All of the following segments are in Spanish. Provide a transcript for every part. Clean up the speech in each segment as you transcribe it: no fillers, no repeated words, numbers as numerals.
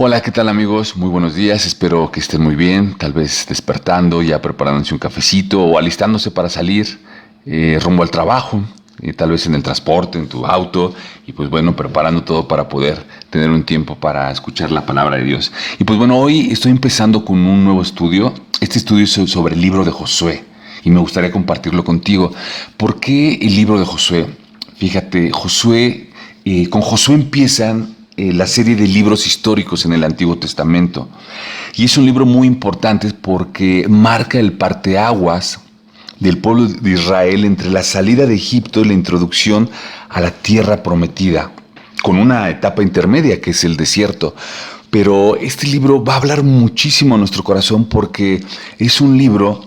Hola, ¿qué tal amigos? Muy buenos días, espero que estén muy bien, tal vez despertando, ya preparándose un cafecito o alistándose para salir rumbo al trabajo, tal vez en el transporte, en tu auto, y pues bueno, preparando todo para poder tener un tiempo para escuchar la palabra de Dios. Y pues bueno, hoy estoy empezando con un nuevo estudio, este estudio es sobre el libro de Josué, y me gustaría compartirlo contigo. ¿Por qué el libro de Josué? Fíjate, con Josué empiezan la serie de libros históricos en el Antiguo Testamento. Y es un libro muy importante porque marca el parteaguas del pueblo de Israel entre la salida de Egipto y la introducción a la tierra prometida, con una etapa intermedia que es el desierto. Pero este libro va a hablar muchísimo a nuestro corazón porque es un libro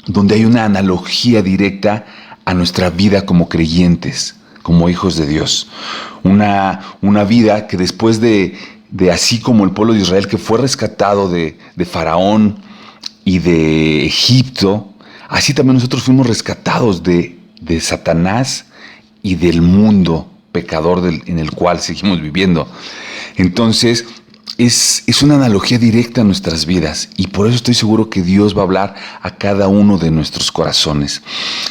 donde hay una analogía directa a nuestra vida como creyentes, como hijos de Dios. Una vida que después de así como el pueblo de Israel que fue rescatado de Faraón y de Egipto, así también nosotros fuimos rescatados de Satanás y del mundo pecador en el cual seguimos viviendo. Entonces, es una analogía directa a nuestras vidas y por eso estoy seguro que Dios va a hablar a cada uno de nuestros corazones.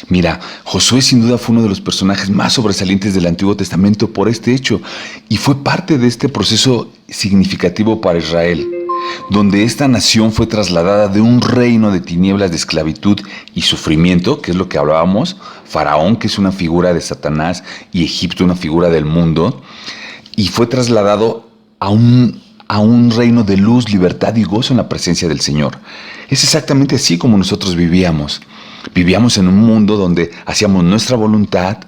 Mira, Josué sin duda fue uno de los personajes más sobresalientes del Antiguo Testamento por este hecho y fue parte de este proceso significativo para Israel, donde esta nación fue trasladada de un reino de tinieblas, de esclavitud y sufrimiento, que es lo que hablábamos, Faraón, que es una figura de Satanás, y Egipto, una figura del mundo, y fue trasladado a un reino de luz, libertad y gozo en la presencia del Señor. Es exactamente así como nosotros vivíamos. Vivíamos en un mundo donde hacíamos nuestra voluntad,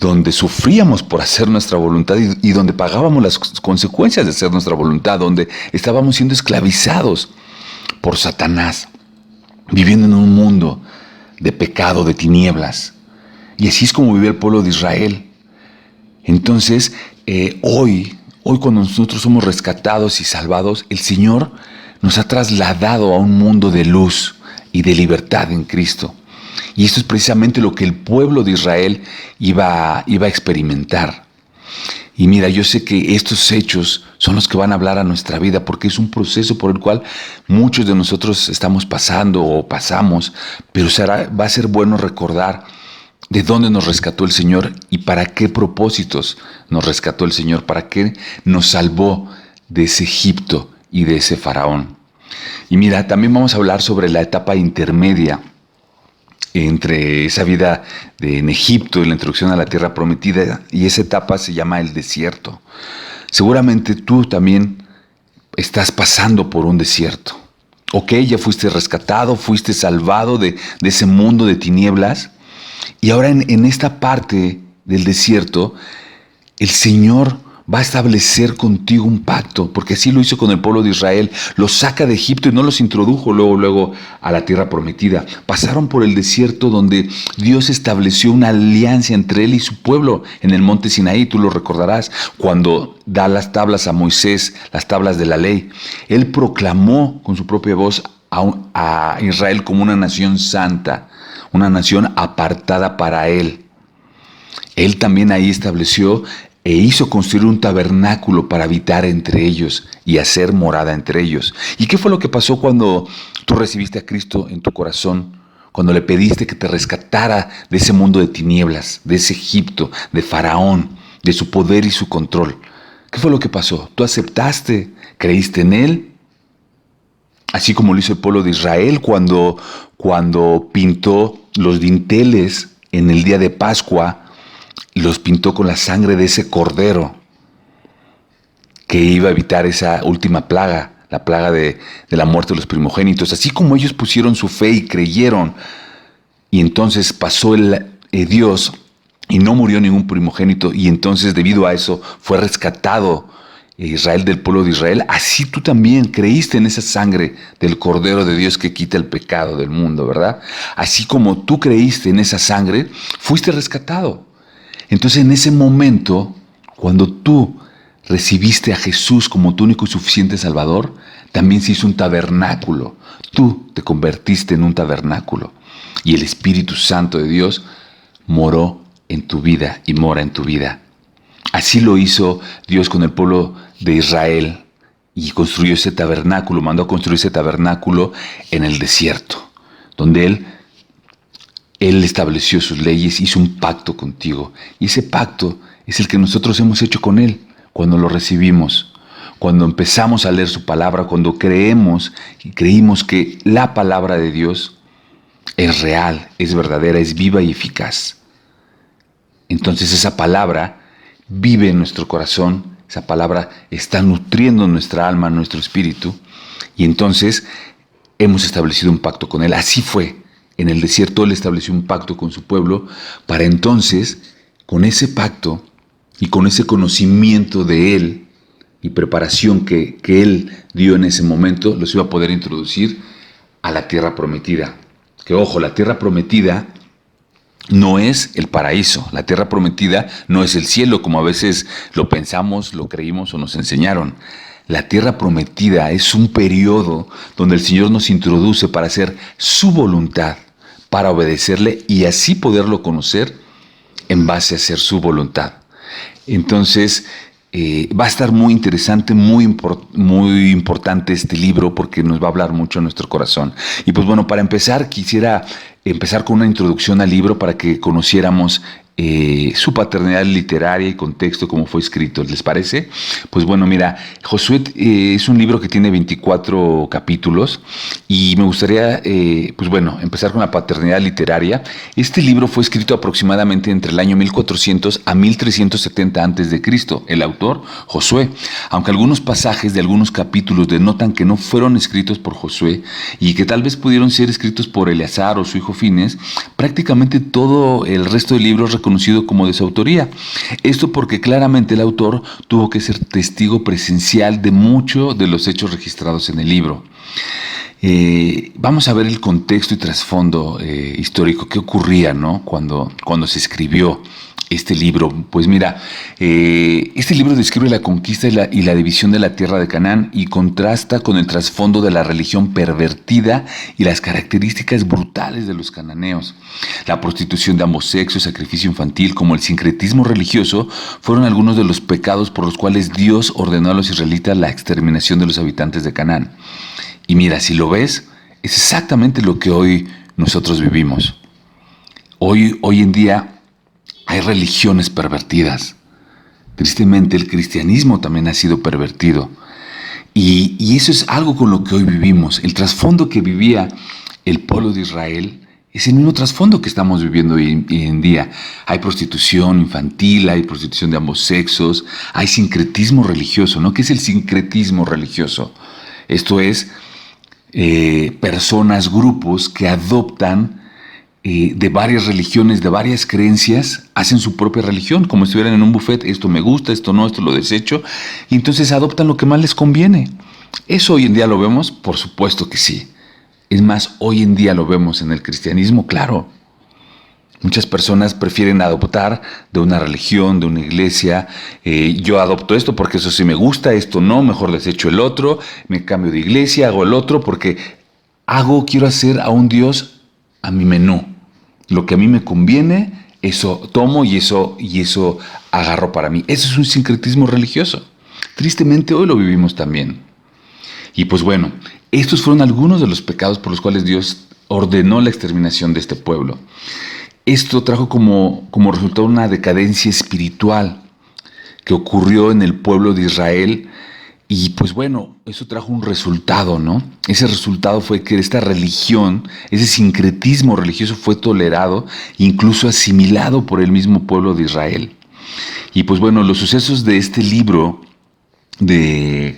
donde sufríamos por hacer nuestra voluntad y donde pagábamos las consecuencias de hacer nuestra voluntad, donde estábamos siendo esclavizados por Satanás, viviendo en un mundo de pecado, de tinieblas. Y así es como vivía el pueblo de Israel. Entonces, hoy cuando nosotros somos rescatados y salvados, el Señor nos ha trasladado a un mundo de luz y de libertad en Cristo. Y esto es precisamente lo que el pueblo de Israel iba a experimentar. Y mira, yo sé que estos hechos son los que van a hablar a nuestra vida porque es un proceso por el cual muchos de nosotros estamos pasando o pasamos, pero va a ser bueno recordar de dónde nos rescató el Señor y para qué propósitos nos rescató el Señor, para qué nos salvó de ese Egipto y de ese Faraón. Y mira, también vamos a hablar sobre la etapa intermedia entre esa vida en Egipto y la introducción a la tierra prometida, y esa etapa se llama el desierto. Seguramente tú también estás pasando por un desierto. Ok, ya fuiste rescatado, fuiste salvado de ese mundo de tinieblas, y ahora en esta parte del desierto, el Señor va a establecer contigo un pacto, porque así lo hizo con el pueblo de Israel. Los saca de Egipto y no los introdujo luego a la tierra prometida. Pasaron por el desierto donde Dios estableció una alianza entre él y su pueblo en el monte Sinaí. Tú lo recordarás cuando da las tablas a Moisés, las tablas de la ley. Él proclamó con su propia voz a Israel como una nación santa, una nación apartada para él. Él también ahí estableció e hizo construir un tabernáculo para habitar entre ellos y hacer morada entre ellos. ¿Y qué fue lo que pasó cuando tú recibiste a Cristo en tu corazón? Cuando le pediste que te rescatara de ese mundo de tinieblas, de ese Egipto, de Faraón, de su poder y su control. ¿Qué fue lo que pasó? ¿Tú aceptaste? ¿Creíste en él? Así como lo hizo el pueblo de Israel cuando pintó los dinteles en el día de Pascua, los pintó con la sangre de ese cordero que iba a evitar esa última plaga, la plaga de la muerte de los primogénitos. Así como ellos pusieron su fe y creyeron, y entonces pasó Dios y no murió ningún primogénito, y entonces debido a eso fue rescatado Israel del pueblo de Israel. Así tú también creíste en esa sangre del Cordero de Dios que quita el pecado del mundo, ¿verdad? Así como tú creíste en esa sangre, fuiste rescatado. Entonces en ese momento, cuando tú recibiste a Jesús como tu único y suficiente Salvador, también se hizo un tabernáculo. Tú te convertiste en un tabernáculo y el Espíritu Santo de Dios moró en tu vida y mora en tu vida. Así lo hizo Dios con el pueblo de Israel y construyó ese tabernáculo, mandó a construir ese tabernáculo en el desierto, donde Él estableció sus leyes, hizo un pacto contigo. Y ese pacto es el que nosotros hemos hecho con Él cuando lo recibimos, cuando empezamos a leer su palabra, cuando creímos que la palabra de Dios es real, es verdadera, es viva y eficaz. Entonces esa palabra vive en nuestro corazón, esa palabra está nutriendo nuestra alma, nuestro espíritu, y entonces hemos establecido un pacto con Él. Así fue. En el desierto Él estableció un pacto con su pueblo para entonces, con ese pacto y con ese conocimiento de Él y preparación que Él dio en ese momento, los iba a poder introducir a la tierra prometida. Que ojo, la tierra prometida no es el paraíso, la tierra prometida no es el cielo como a veces lo pensamos, lo creímos o nos enseñaron. La tierra prometida es un periodo donde el Señor nos introduce para hacer su voluntad, para obedecerle y así poderlo conocer en base a hacer su voluntad. Entonces, va a estar muy interesante, muy importante este libro porque nos va a hablar mucho a nuestro corazón. Y pues bueno, para empezar, quisiera empezar con una introducción al libro para que conociéramos su paternidad literaria y contexto, cómo fue escrito. ¿Les parece? Pues bueno, mira, Josué es un libro que tiene 24 capítulos y me gustaría, pues bueno, empezar con la paternidad literaria. Este libro fue escrito aproximadamente entre el año 1400 a 1370 a.C. El autor, Josué, aunque algunos pasajes de algunos capítulos denotan que no fueron escritos por Josué y que tal vez pudieron ser escritos por Eleazar o su hijo Fines, prácticamente todo el resto del libro es conocido como de su autoría. Esto porque claramente el autor tuvo que ser testigo presencial de muchos de los hechos registrados en el libro. Vamos a ver el contexto y trasfondo histórico, qué ocurría, ¿no? cuando se escribió este libro. Pues mira, este libro describe la conquista y la división de la tierra de Canaán y contrasta con el trasfondo de la religión pervertida y las características brutales de los cananeos. La prostitución de ambos sexos, sacrificio infantil, como el sincretismo religioso, fueron algunos de los pecados por los cuales Dios ordenó a los israelitas la exterminación de los habitantes de Canaán. Y mira, si lo ves, es exactamente lo que hoy nosotros vivimos. Hoy en día hay religiones pervertidas. Tristemente el cristianismo también ha sido pervertido. Y eso es algo con lo que hoy vivimos. El trasfondo que vivía el pueblo de Israel es el mismo trasfondo que estamos viviendo hoy en día. Hay prostitución infantil, hay prostitución de ambos sexos, hay sincretismo religioso, ¿no? ¿Qué es el sincretismo religioso? Esto es personas, grupos que adoptan de varias religiones, de varias creencias, hacen su propia religión, como si estuvieran en un buffet. Esto me gusta, esto no, esto lo desecho, y entonces adoptan lo que más les conviene. ¿Eso hoy en día lo vemos? Por supuesto que sí. Es más, hoy en día lo vemos en el cristianismo, claro. Muchas personas prefieren adoptar de una religión, de una iglesia. Yo adopto esto porque eso sí me gusta, esto no, mejor desecho el otro, me cambio de iglesia, hago el otro porque quiero hacer a un Dios a mi menú. Lo que a mí me conviene, eso tomo y eso agarro para mí. Eso es un sincretismo religioso. Tristemente hoy lo vivimos también. Y pues bueno, estos fueron algunos de los pecados por los cuales Dios ordenó la exterminación de este pueblo. Esto trajo como resultado una decadencia espiritual que ocurrió en el pueblo de Israel. Y pues bueno, eso trajo un resultado, ¿no? Ese resultado fue que esta religión, ese sincretismo religioso fue tolerado, incluso asimilado por el mismo pueblo de Israel. Y pues bueno, los sucesos de este libro de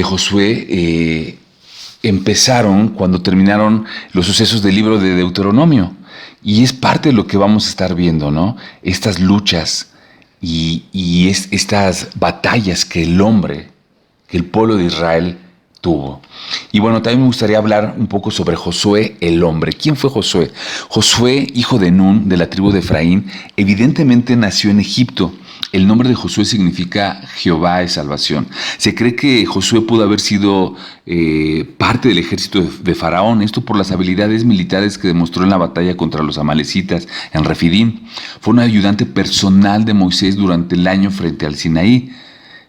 Josué empezaron cuando terminaron los sucesos del libro de Deuteronomio. Y es parte de lo que vamos a estar viendo, ¿no? Estas luchas y estas batallas que el pueblo de Israel tuvo. Y bueno, también me gustaría hablar un poco sobre Josué el hombre. ¿Quién fue Josué? Josué, hijo de Nun, de la tribu de Efraín, evidentemente nació en Egipto. El nombre de Josué significa Jehová es salvación. Se cree que Josué pudo haber sido parte del ejército de Faraón, esto por las habilidades militares que demostró en la batalla contra los amalecitas en Refidim. Fue un ayudante personal de Moisés durante el año frente al Sinaí.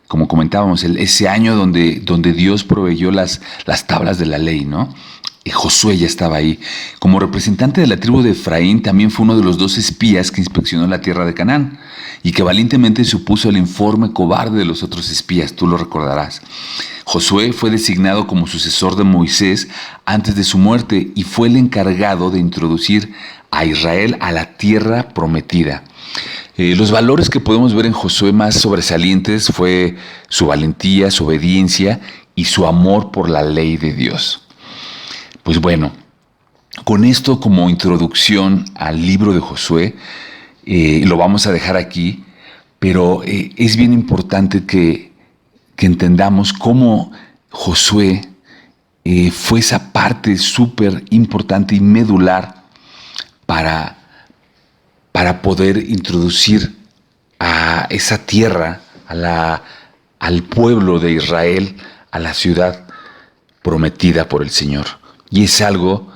como comentábamos, ese año donde Dios proveyó las tablas de la ley, ¿no? Y Josué ya estaba ahí. Como representante de la tribu de Efraín, también fue uno de los 2 espías que inspeccionó la tierra de Canaán y que valientemente se opuso al informe cobarde de los otros espías, tú lo recordarás. Josué fue designado como sucesor de Moisés antes de su muerte y fue el encargado de introducir a Israel a la tierra prometida. Los valores que podemos ver en Josué más sobresalientes fue su valentía, su obediencia y su amor por la ley de Dios. Pues bueno, con esto como introducción al libro de Josué, lo vamos a dejar aquí, pero es bien importante que entendamos cómo Josué fue esa parte súper importante y medular para poder introducir a esa tierra, al pueblo de Israel, a la ciudad prometida por el Señor. Y es algo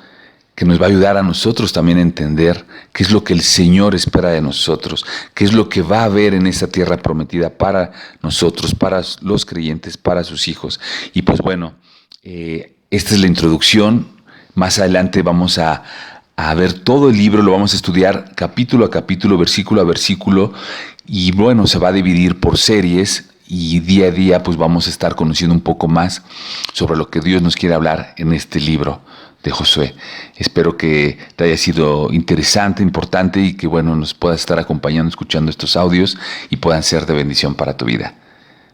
que nos va a ayudar a nosotros también a entender qué es lo que el Señor espera de nosotros, qué es lo que va a haber en esa tierra prometida para nosotros, para los creyentes, para sus hijos. Y pues bueno, esta es la introducción. Más adelante vamos a ver todo el libro, lo vamos a estudiar capítulo a capítulo, versículo a versículo, y bueno, se va a dividir por series y día a día pues vamos a estar conociendo un poco más sobre lo que Dios nos quiere hablar en este libro de Josué. Espero que te haya sido interesante, importante y que bueno, nos puedas estar acompañando, escuchando estos audios y puedan ser de bendición para tu vida.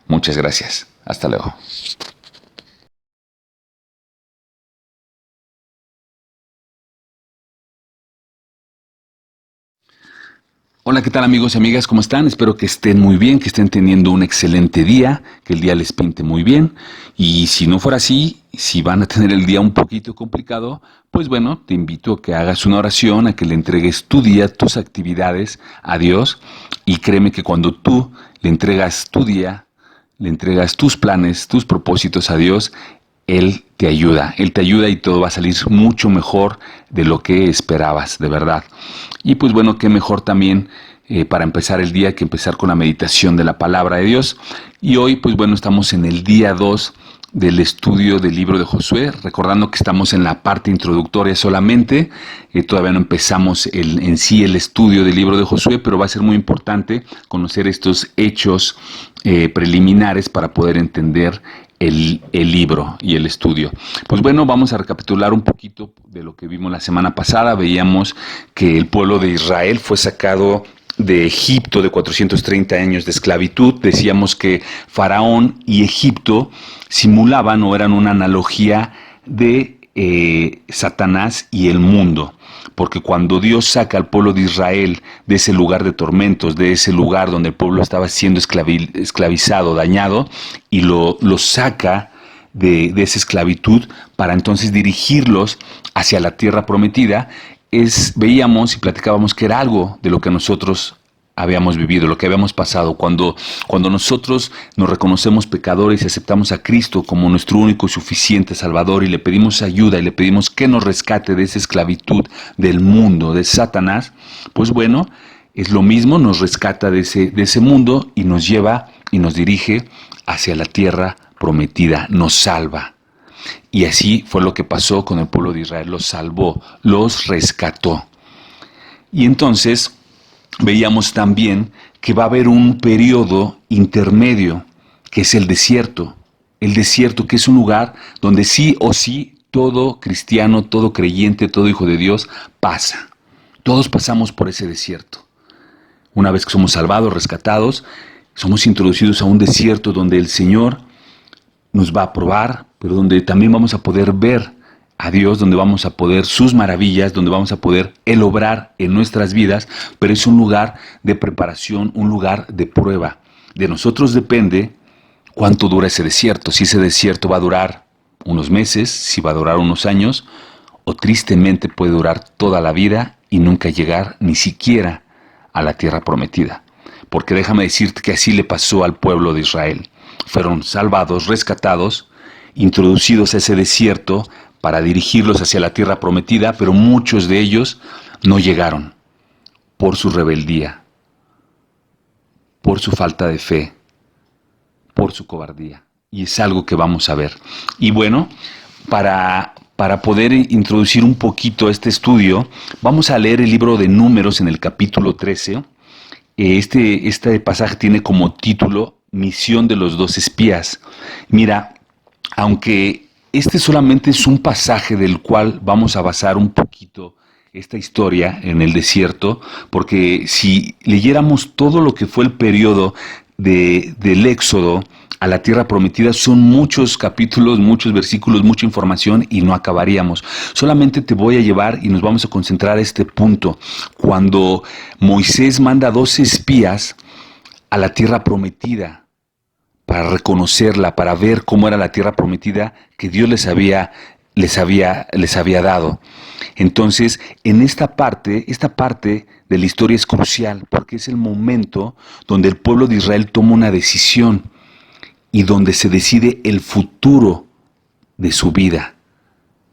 Muchas gracias. Hasta luego. Hola, ¿qué tal amigos y amigas? ¿Cómo están? Espero que estén muy bien, que estén teniendo un excelente día, que el día les pinte muy bien. Y si no fuera así, si van a tener el día un poquito complicado, pues bueno, te invito a que hagas una oración, a que le entregues tu día, tus actividades a Dios. Y créeme que cuando tú le entregas tu día, le entregas tus planes, tus propósitos a Dios, Él te ayuda y todo va a salir mucho mejor de lo que esperabas, de verdad. Y pues bueno, qué mejor también para empezar el día que empezar con la meditación de la palabra de Dios. Y hoy pues bueno, estamos en el día 2 del estudio del libro de Josué, recordando que estamos en la parte introductoria solamente, todavía no empezamos en sí el estudio del libro de Josué, pero va a ser muy importante conocer estos hechos preliminares para poder entender el libro y el estudio. Pues bueno, vamos a recapitular un poquito de lo que vimos la semana pasada. Veíamos que el pueblo de Israel fue sacado de Egipto de 430 años de esclavitud. Decíamos que Faraón y Egipto simulaban o eran una analogía de Satanás y el mundo. Porque cuando Dios saca al pueblo de Israel de ese lugar de tormentos, de ese lugar donde el pueblo estaba siendo esclavizado, dañado, y lo saca de esa esclavitud para entonces dirigirlos hacia la tierra prometida, veíamos y platicábamos que era algo de lo que nosotros habíamos vivido, lo que habíamos pasado. Cuando nosotros nos reconocemos pecadores y aceptamos a Cristo como nuestro único y suficiente Salvador y le pedimos ayuda y le pedimos que nos rescate de esa esclavitud del mundo, de Satanás, pues bueno, es lo mismo, nos rescata de ese mundo y nos lleva y nos dirige hacia la tierra prometida, nos salva. Y así fue lo que pasó con el pueblo de Israel, los salvó, los rescató. Y entonces veíamos también que va a haber un periodo intermedio, que es el desierto que es un lugar donde sí o sí todo cristiano, todo creyente, todo hijo de Dios pasa. Todos pasamos por ese desierto. Una vez que somos salvados, rescatados, somos introducidos a un desierto donde el Señor nos va a probar, pero donde también vamos a poder ver a Dios, donde vamos a poder sus maravillas, donde vamos a poder Él obrar en nuestras vidas, pero es un lugar de preparación, un lugar de prueba. De nosotros depende cuánto dura ese desierto, si ese desierto va a durar unos meses, si va a durar unos años, o tristemente puede durar toda la vida y nunca llegar ni siquiera a la tierra prometida. Porque déjame decirte que así le pasó al pueblo de Israel. Fueron salvados, rescatados, introducidos a ese desierto para dirigirlos hacia la tierra prometida, pero muchos de ellos no llegaron por su rebeldía, por su falta de fe, por su cobardía. Y es algo que vamos a ver. Y bueno, para poder introducir un poquito este estudio, vamos a leer el libro de Números en el capítulo 13. Este pasaje tiene como título Misión de los 2 espías. Mira, aunque este solamente es un pasaje del cual vamos a basar un poquito esta historia en el desierto, porque si leyéramos todo lo que fue el periodo del Éxodo a la tierra prometida, son muchos capítulos, muchos versículos, mucha información y no acabaríamos. Solamente te voy a llevar y nos vamos a concentrar a este punto, cuando Moisés manda 2 espías a la tierra prometida para reconocerla, para ver cómo era la tierra prometida que Dios les había dado. Entonces, en esta parte de la historia es crucial, porque es el momento donde el pueblo de Israel toma una decisión y donde se decide el futuro de su vida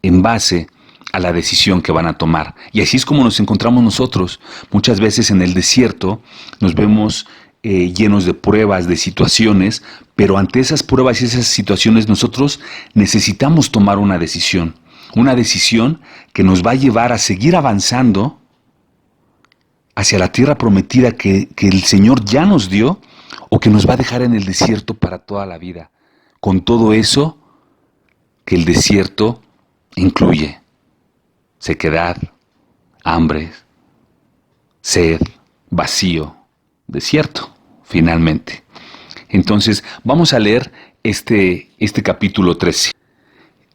en base a la decisión que van a tomar. Y así es como nos encontramos nosotros. Muchas veces en el desierto nos vemos llenos de pruebas, de situaciones, pero ante esas pruebas y esas situaciones nosotros necesitamos tomar una decisión que nos va a llevar a seguir avanzando hacia la tierra prometida que el Señor ya nos dio, o que nos va a dejar en el desierto para toda la vida, con todo eso que el desierto incluye: sequedad, hambre, sed, vacío, desierto, finalmente. Entonces, vamos a leer este capítulo 13.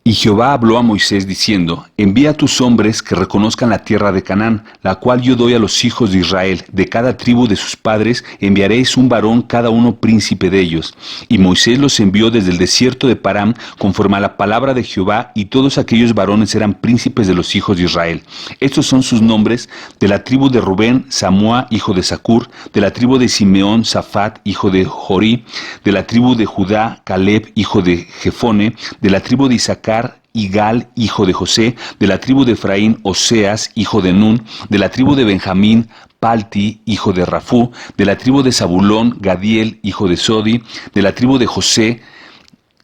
Y Jehová habló a Moisés diciendo: envía a tus hombres que reconozcan la tierra de Canaán, la cual yo doy a los hijos de Israel. De cada tribu de sus padres enviaréis un varón, cada uno príncipe de ellos. Y Moisés los envió desde el desierto de Parán, conforme a la palabra de Jehová, y todos aquellos varones eran príncipes de los hijos de Israel. Estos son sus nombres: de la tribu de Rubén, Samúa, hijo de Zacur; de la tribu de Simeón, Safat, hijo de Jorí; de la tribu de Judá, Caleb, hijo de Jefone; de la tribu de Isaacar, Igal, hijo de José; de la tribu de Efraín, Oseas, hijo de Nun; de la tribu de Benjamín, Palti, hijo de Rafú; de la tribu de Zabulón, Gadiel, hijo de Sodi; de la tribu de José;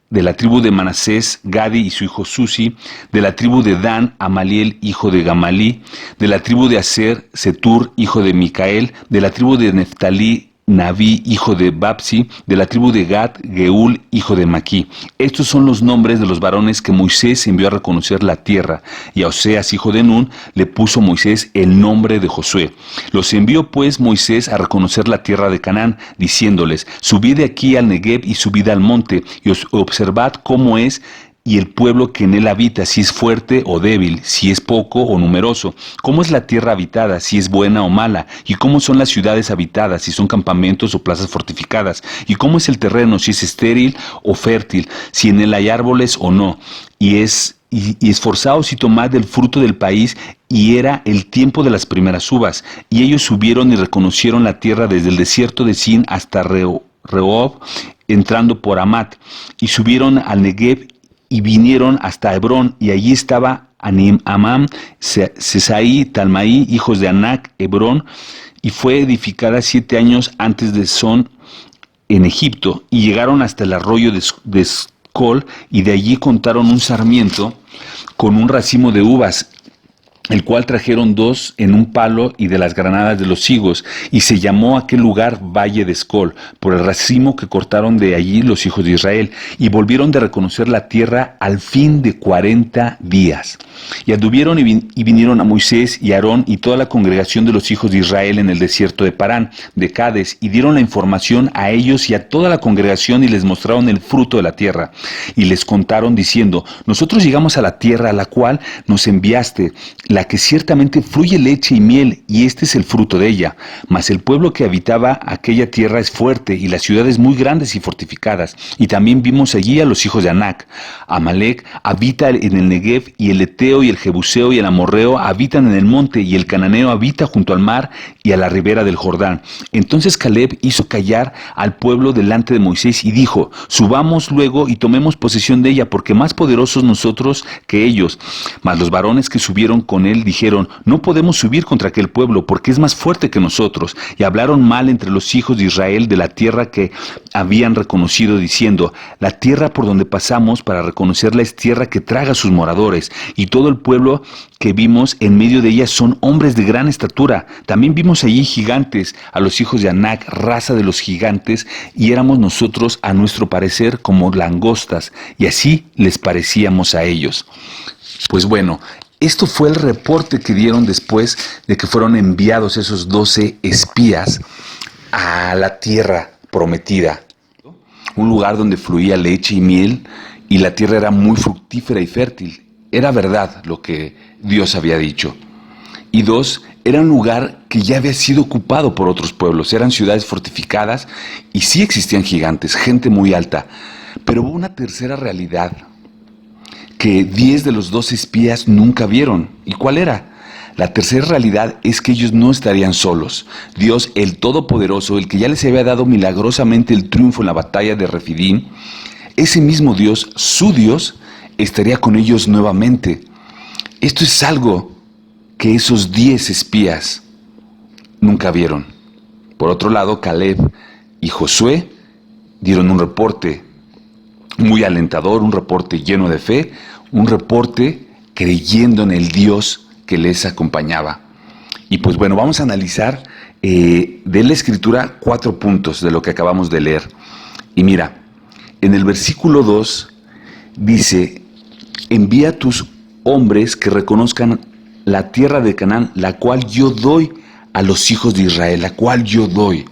de la tribu de Manasés, Gadi y su hijo Susi; de la tribu de Dan, Amaliel, hijo de Gamalí; de la tribu de Aser, Setur, hijo de Micael; de la tribu de Neftalí, Naví, hijo de Babsi; de la tribu de Gad, Geul, hijo de Maquí. Estos son los nombres de los varones que Moisés envió a reconocer la tierra, y a Oseas, hijo de Nun, le puso Moisés el nombre de Josué. Los envió pues Moisés a reconocer la tierra de Canaán, diciéndoles: subid de aquí al Negev y subid al monte, y observad cómo es y el pueblo que en él habita, si es fuerte o débil, si es poco o numeroso, cómo es la tierra habitada, si es buena o mala, y cómo son las ciudades habitadas, si son campamentos o plazas fortificadas, y cómo es el terreno, si es estéril o fértil, si en él hay árboles o no, y esforzaos y tomad del fruto del país. Y era el tiempo de las primeras uvas, y ellos subieron y reconocieron la tierra desde el desierto de Sin hasta Rehob, entrando por Amat, y subieron al Negev y vinieron hasta Hebrón, y allí estaba Amam, Sesaí, Talmaí, hijos de Anac, Hebrón, y fue edificada 7 años antes de Son en Egipto, y llegaron hasta el arroyo de Escol, y de allí contaron un sarmiento con un racimo de uvas, el cual trajeron 2 en un palo, y de las granadas de los higos, y se llamó aquel lugar Valle de Escol, por el racimo que cortaron de allí los hijos de Israel, y volvieron de reconocer la tierra al fin de 40 días. Y anduvieron y vinieron a Moisés y Aarón y toda la congregación de los hijos de Israel en el desierto de Parán, de Cades, y dieron la información a ellos y a toda la congregación, y les mostraron el fruto de la tierra, y les contaron diciendo: nosotros llegamos a la tierra a la cual nos enviaste, la que ciertamente fluye leche y miel, y este es el fruto de ella. Mas el pueblo que habitaba aquella tierra es fuerte, y las ciudades muy grandes y fortificadas. Y también vimos allí a los hijos de Anac. Amalec habita en el Negev, y el Eteo Eteo y el Jebuseo y el Amorreo habitan en el monte, y el Cananeo habita junto al mar y a la ribera del Jordán. Entonces Caleb hizo callar al pueblo delante de Moisés y dijo: subamos luego y tomemos posesión de ella, porque más poderosos nosotros que ellos. Mas los varones que subieron con él dijeron: no podemos subir contra aquel pueblo, porque es más fuerte que nosotros. Y hablaron mal entre los hijos de Israel de la tierra que habían reconocido, diciendo: la tierra por donde pasamos para reconocerla es tierra que traga a sus moradores, y todo el pueblo que vimos en medio de ella son hombres de gran estatura. También vimos allí gigantes, a los hijos de Anac, raza de los gigantes, y éramos nosotros a nuestro parecer como langostas, y así les parecíamos a ellos. Pues bueno, esto fue el reporte que dieron después de que fueron enviados esos 12 espías a la tierra prometida, un lugar donde fluía leche y miel, y la tierra era muy fructífera y fértil. Era verdad lo que Dios había dicho. Y 2, era un lugar que ya había sido ocupado por otros pueblos. Eran ciudades fortificadas y sí existían gigantes, gente muy alta. Pero hubo una tercera realidad que 10 de los 12 espías nunca vieron. ¿Y cuál era? La tercera realidad es que ellos no estarían solos. Dios, el Todopoderoso, el que ya les había dado milagrosamente el triunfo en la batalla de Refidim, ese mismo Dios, su Dios, estaría con ellos nuevamente. Esto es algo que esos 10 espías nunca vieron. Por otro lado, Caleb y Josué dieron un reporte muy alentador, un reporte lleno de fe, un reporte creyendo en el Dios que les acompañaba. Y pues bueno, vamos a analizar de la Escritura 4 puntos de lo que acabamos de leer. Y mira, en el versículo 2 dice: envía a tus hombres que reconozcan la tierra de Canaán, la cual yo doy a los hijos de Israel, la cual yo doy.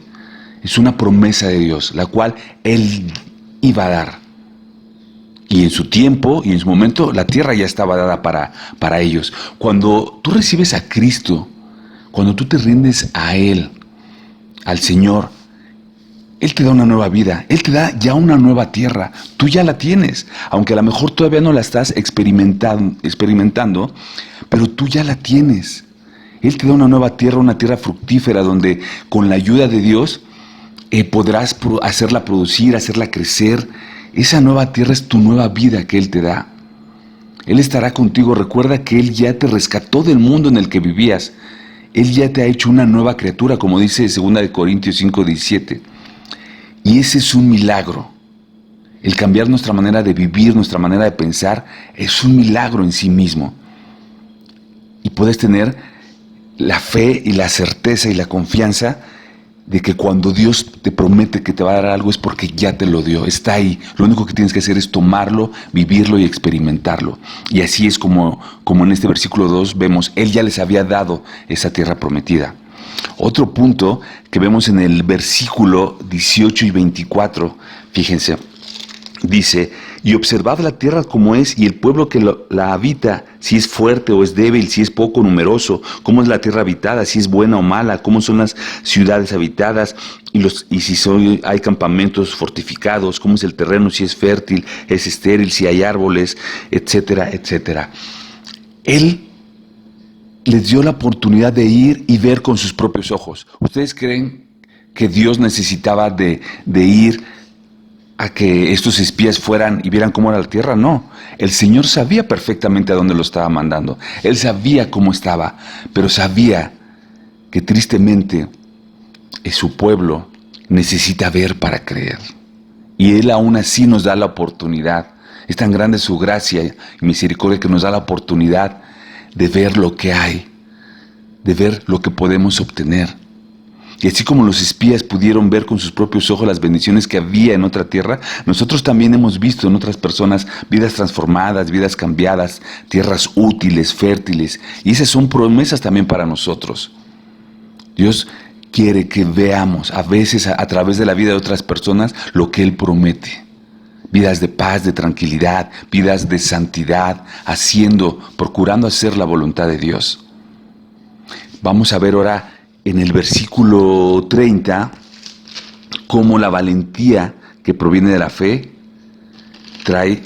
Es una promesa de Dios, la cual Él iba a dar. Y en su tiempo y en su momento la tierra ya estaba dada para ellos. Cuando tú recibes a Cristo, cuando tú te rindes a Él, al Señor, Él te da una nueva vida, Él te da ya una nueva tierra, tú ya la tienes, aunque a lo mejor todavía no la estás experimentando, pero tú ya la tienes. Él te da una nueva tierra, una tierra fructífera, donde con la ayuda de Dios podrás hacerla producir, hacerla crecer. Esa nueva tierra es tu nueva vida que Él te da. Él estará contigo. Recuerda que Él ya te rescató del mundo en el que vivías. Él ya te ha hecho una nueva criatura, como dice 2 Corintios 5:17. Y ese es un milagro. El cambiar nuestra manera de vivir, nuestra manera de pensar, es un milagro en sí mismo. Y puedes tener la fe y la certeza y la confianza de que cuando Dios te promete que te va a dar algo es porque ya te lo dio, está ahí. Lo único que tienes que hacer es tomarlo, vivirlo y experimentarlo. Y así es como en este versículo 2 vemos, Él ya les había dado esa tierra prometida. Otro punto que vemos en el versículo 18 y 24, fíjense, dice: y observad la tierra como es, y el pueblo que la habita, si es fuerte o es débil, si es poco numeroso, cómo es la tierra habitada, si es buena o mala, cómo son las ciudades habitadas, y si hay campamentos fortificados, cómo es el terreno, si es fértil, es estéril, si hay árboles, etcétera, etcétera. Él les dio la oportunidad de ir y ver con sus propios ojos. ¿Ustedes creen que Dios necesitaba de ir a que estos espías fueran y vieran cómo era la tierra? No, el Señor sabía perfectamente a dónde lo estaba mandando. Él sabía cómo estaba, pero sabía que tristemente su pueblo necesita ver para creer. Y Él aún así nos da la oportunidad. Es tan grande su gracia y misericordia que nos da la oportunidad de ver lo que hay, de ver lo que podemos obtener. Y así como los espías pudieron ver con sus propios ojos las bendiciones que había en otra tierra, nosotros también hemos visto en otras personas vidas transformadas, vidas cambiadas, tierras útiles, fértiles. Y esas son promesas también para nosotros. Dios quiere que veamos a veces a través de la vida de otras personas lo que Él promete. Vidas de paz, de tranquilidad, vidas de santidad, procurando hacer la voluntad de Dios. Vamos a ver ahora en el versículo 30 cómo la valentía que proviene de la fe trae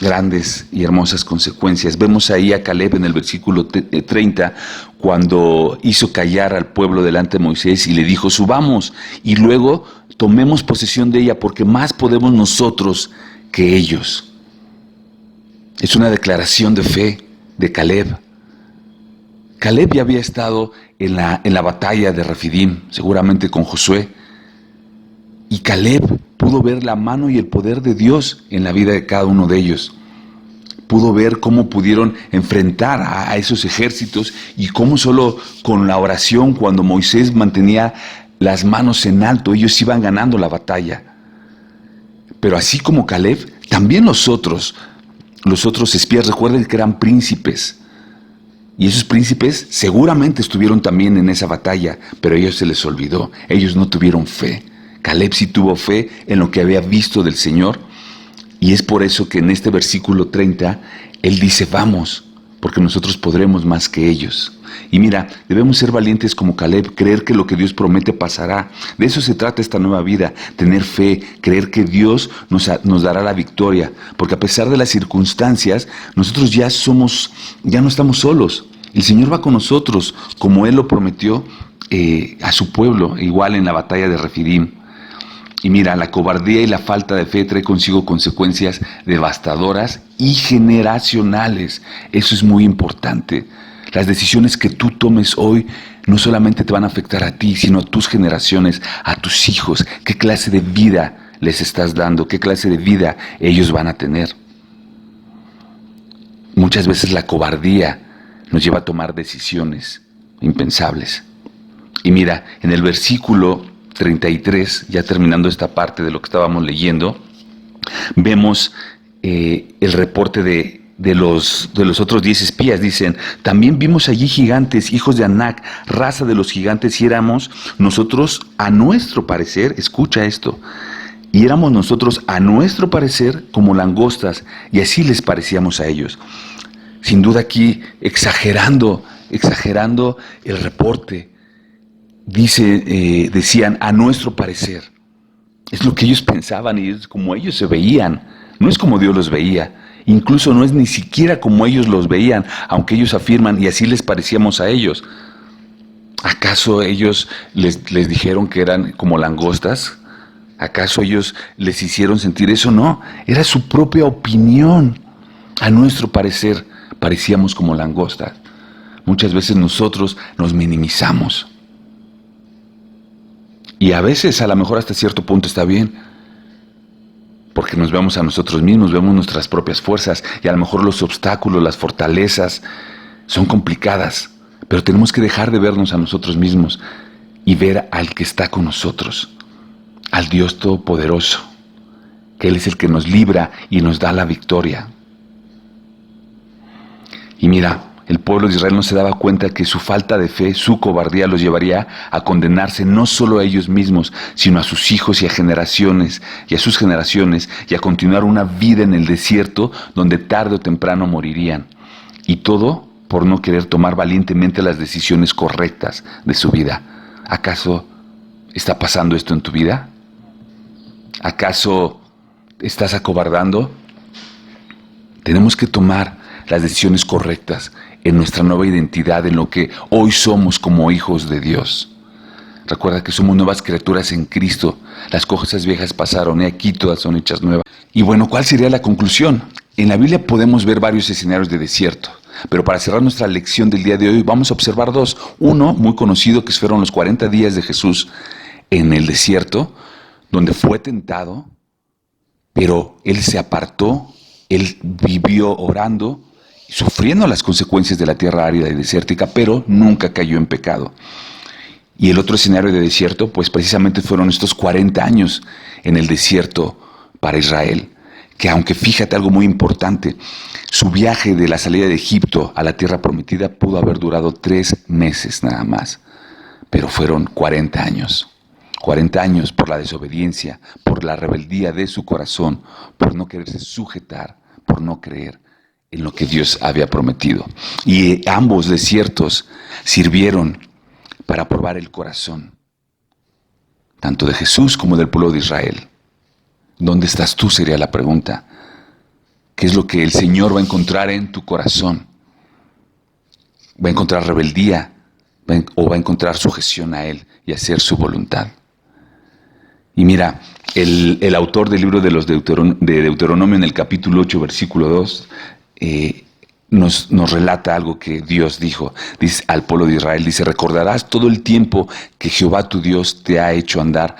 grandes y hermosas consecuencias. Vemos ahí a Caleb en el versículo 30, cuando hizo callar al pueblo delante de Moisés y le dijo: subamos y luego tomemos posesión de ella, porque más podemos nosotros que ellos. Es una declaración de fe de Caleb. Caleb ya había estado en la batalla de Refidim, seguramente con Josué, y Caleb pudo ver la mano y el poder de Dios en la vida de cada uno de ellos. Pudo ver cómo pudieron enfrentar a esos ejércitos y cómo solo con la oración, cuando Moisés mantenía las manos en alto, ellos iban ganando la batalla. Pero así como Caleb, también los otros espías, recuerden que eran príncipes. Y esos príncipes seguramente estuvieron también en esa batalla, pero a ellos se les olvidó, ellos no tuvieron fe. Caleb sí tuvo fe en lo que había visto del Señor, y es por eso que en este versículo 30, él dice: vamos, porque nosotros podremos más que ellos. Y mira, debemos ser valientes como Caleb, creer que lo que Dios promete pasará. De eso se trata esta nueva vida, tener fe, creer que Dios nos dará la victoria, porque a pesar de las circunstancias, nosotros ya no estamos solos. El Señor va con nosotros, como Él lo prometió a su pueblo, igual en la batalla de Refidim. Y mira, la cobardía y la falta de fe trae consigo consecuencias devastadoras y generacionales. Eso es muy importante. Las decisiones que tú tomes hoy no solamente te van a afectar a ti, sino a tus generaciones, a tus hijos. ¿Qué clase de vida les estás dando? ¿Qué clase de vida ellos van a tener? Muchas veces la cobardía nos lleva a tomar decisiones impensables. Y mira, en el versículo 33, ya terminando esta parte de lo que estábamos leyendo, vemos el reporte de los otros 10 espías. Dicen: también vimos allí gigantes, hijos de Anac, raza de los gigantes, y éramos nosotros a nuestro parecer, escucha esto, y éramos nosotros a nuestro parecer como langostas, y así les parecíamos a ellos. Sin duda aquí exagerando el reporte. Decían a nuestro parecer. Es lo que ellos pensaban y es como ellos se veían. No es como Dios los veía. Incluso no es ni siquiera como ellos los veían, aunque ellos afirman: y así les parecíamos a ellos. ¿Acaso ellos les dijeron que eran como langostas? ¿Acaso ellos les hicieron sentir eso? No, era su propia opinión. A nuestro parecer parecíamos como langostas. Muchas veces nosotros nos minimizamos. Y a veces, a lo mejor hasta cierto punto está bien, porque nos vemos a nosotros mismos, vemos nuestras propias fuerzas, y a lo mejor los obstáculos, las fortalezas son complicadas, pero tenemos que dejar de vernos a nosotros mismos y ver al que está con nosotros, al Dios Todopoderoso, que Él es el que nos libra y nos da la victoria. Y mira, el pueblo de Israel no se daba cuenta que su falta de fe, su cobardía, los llevaría a condenarse no solo a ellos mismos, sino a sus hijos y a generaciones, y a sus generaciones, y a continuar una vida en el desierto donde tarde o temprano morirían. Y todo por no querer tomar valientemente las decisiones correctas de su vida. ¿Acaso está pasando esto en tu vida? ¿Acaso estás acobardando? Tenemos que tomar las decisiones correctas en nuestra nueva identidad, en lo que hoy somos como hijos de Dios. Recuerda que somos nuevas criaturas en Cristo. Las cosas viejas pasaron y aquí todas son hechas nuevas. Y bueno, ¿cuál sería la conclusión? En la Biblia podemos ver varios escenarios de desierto, pero para cerrar nuestra lección del día de hoy vamos a observar dos. Uno, muy conocido, que fueron los 40 días de Jesús en el desierto, donde fue tentado, pero Él se apartó, Él vivió orando, sufriendo las consecuencias de la tierra árida y desértica, pero nunca cayó en pecado. Y el otro escenario de desierto, pues precisamente fueron estos 40 años en el desierto para Israel, que aunque fíjate algo muy importante, su viaje de la salida de Egipto a la tierra prometida pudo haber durado 3 meses nada más, pero fueron 40 años. 40 años por la desobediencia, por la rebeldía de su corazón, por no quererse sujetar, por no creer en lo que Dios había prometido. Y ambos desiertos sirvieron para probar el corazón, tanto de Jesús como del pueblo de Israel. ¿Dónde estás tú? Sería la pregunta. ¿Qué es lo que el Señor va a encontrar en tu corazón? ¿Va a encontrar rebeldía o va a encontrar sujeción a Él y hacer su voluntad? Y mira, el autor del libro de de Deuteronomio en el capítulo 8, versículo 2, nos relata algo que Dios dijo. Dice al pueblo de Israel, dice: recordarás todo el tiempo que Jehová tu Dios te ha hecho andar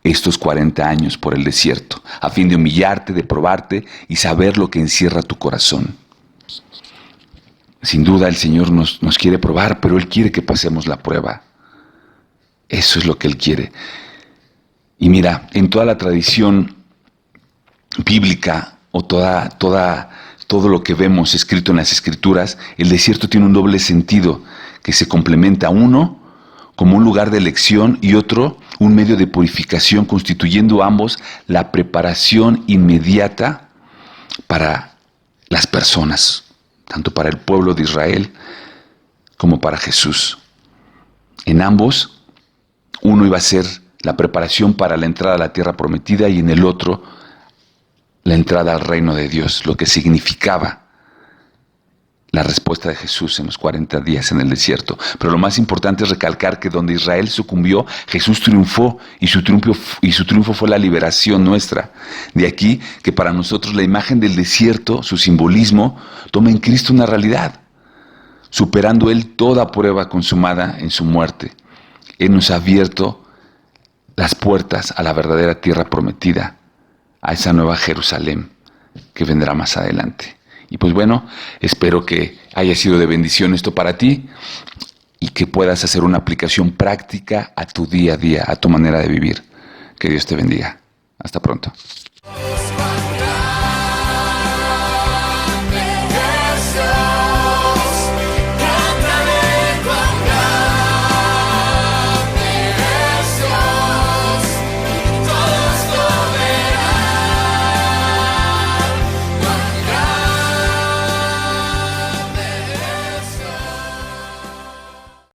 estos 40 años por el desierto, a fin de humillarte, de probarte y saber lo que encierra tu corazón. Sin duda el Señor nos quiere probar, pero Él quiere que pasemos la prueba. Eso es lo que Él quiere. Y mira, en toda la tradición bíblica o todo lo que vemos escrito en las Escrituras, el desierto tiene un doble sentido que se complementa: uno como un lugar de elección y otro un medio de purificación, constituyendo ambos la preparación inmediata para las personas, tanto para el pueblo de Israel como para Jesús. En ambos, uno iba a ser la preparación para la entrada a la tierra prometida y en el otro la entrada al reino de Dios, lo que significaba la respuesta de Jesús en los 40 días en el desierto. Pero lo más importante es recalcar que donde Israel sucumbió, Jesús triunfó, y su triunfo fue la liberación nuestra. De aquí que para nosotros la imagen del desierto, su simbolismo, toma en Cristo una realidad, superando Él toda prueba consumada en su muerte. Él nos ha abierto las puertas a la verdadera tierra prometida, a esa nueva Jerusalén que vendrá más adelante. Y pues bueno, espero que haya sido de bendición esto para ti y que puedas hacer una aplicación práctica a tu día a día, a tu manera de vivir. Que Dios te bendiga. Hasta pronto.